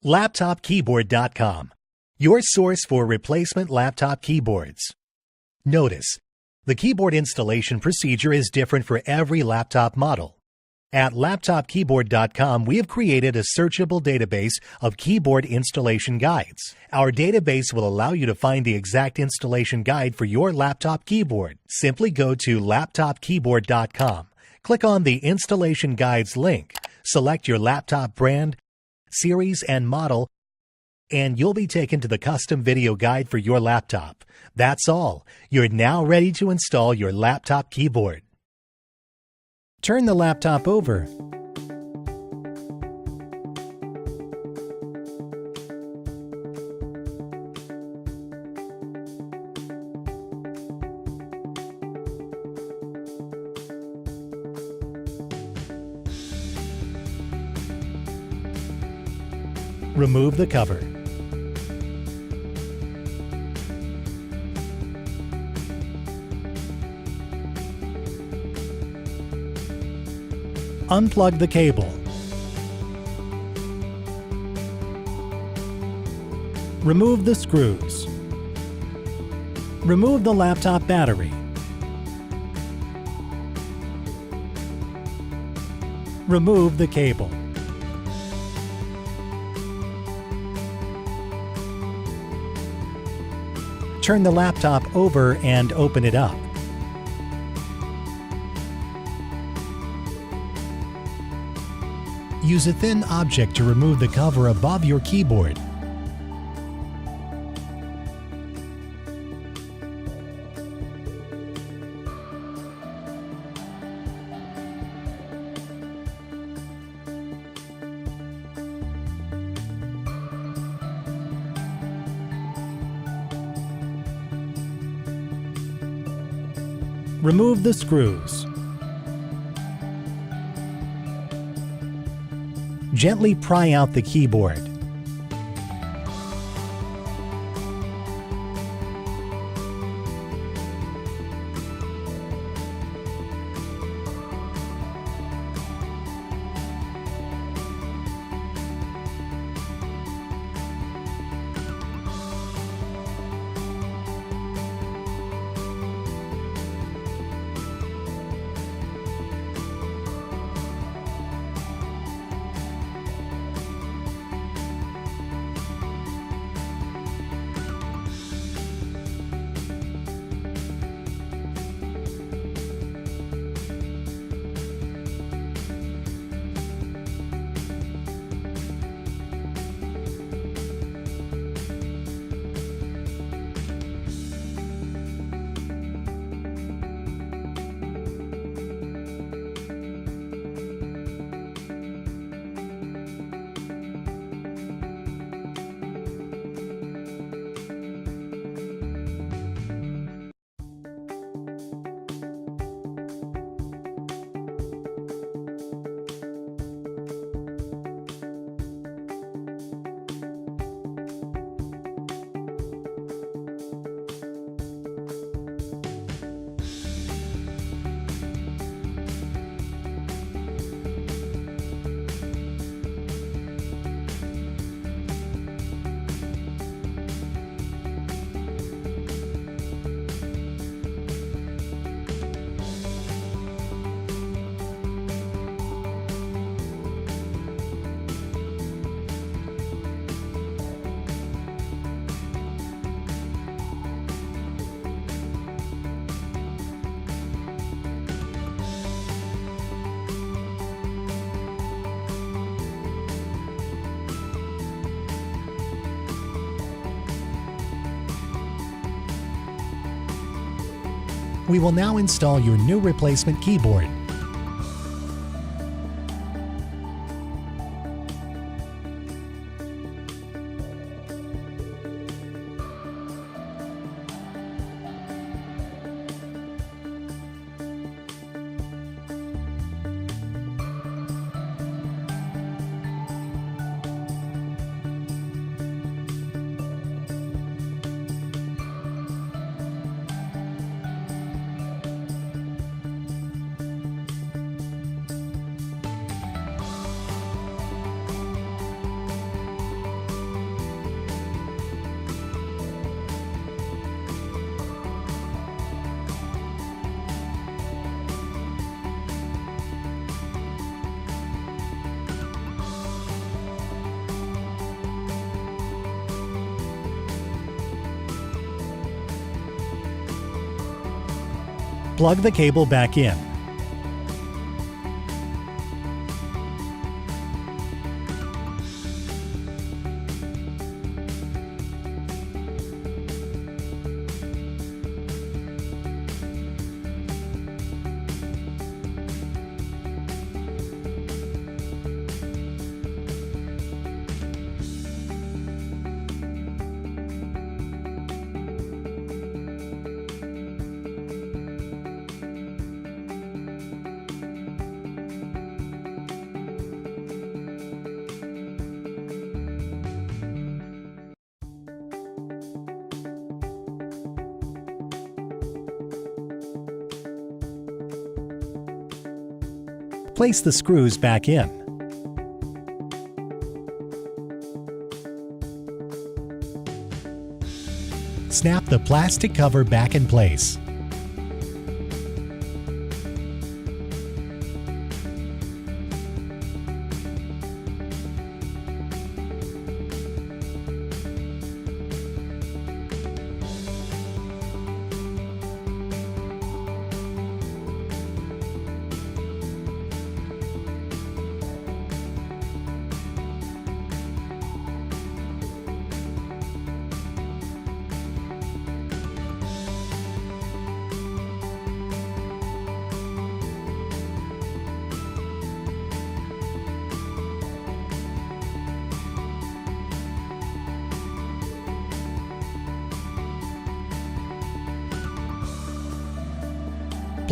LaptopKeyboard.com, your source for replacement laptop keyboards. Notice, the keyboard installation procedure is different for every laptop model. At LaptopKeyboard.com, we have created a searchable database of keyboard installation guides. Our database will allow you to find the exact installation guide for your laptop keyboard. Simply go to LaptopKeyboard.com, click on the Installation Guides link, select your laptop brand, series, and model, and you'll be taken to the custom video guide for your laptop. That's all. You're now ready to install your laptop keyboard. Turn the laptop over. Remove the cover. Unplug the cable. Remove the screws. Remove the laptop battery. Remove the cable. Turn the laptop over and open it up. Use a thin object to remove the cover above your keyboard. Remove the screws. Gently pry out the keyboard. We will now install your new replacement keyboard. Plug the cable back in. Place the screws back in. Snap the plastic cover back in place.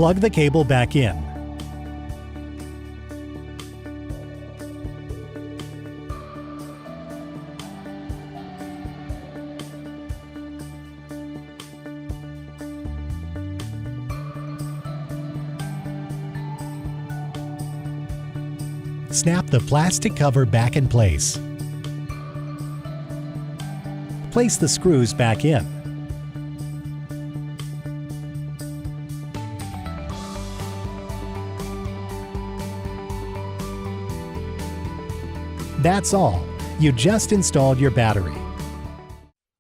Plug the cable back in. Snap the plastic cover back in place. Place the screws back in. That's all. You just installed your battery.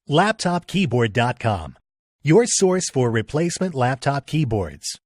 LaptopKeyboard.com, your source for replacement laptop keyboards.